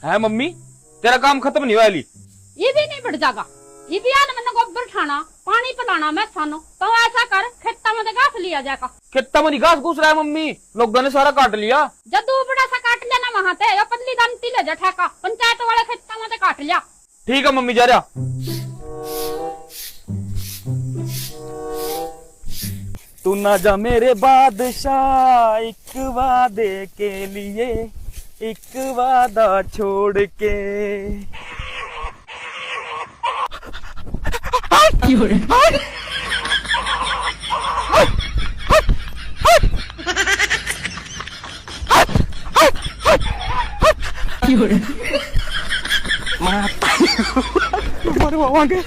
है मम्मी तेरा काम खत्म नहीं हुआ अली? ये भी नहीं बढ़ जाएगा। ये भी आन मैंने गोबर ठाना पानी पिलाना मैं सानो तो ऐसा कर खेता में घास लिया जाएगा। खेता में घास घुस रहा है मम्मी, लोगों ने सारा काट लिया। जदू बड़ा सा काट लेना वहां ते या पतली दंती ले जा ठेका पंचायत वाले खेता में काट लिया। ठीक है मम्मी जा रहा। तू ना जा मेरे बादशाह एक वादे के लिए, एक वादा छोड़ के। मरवाओगे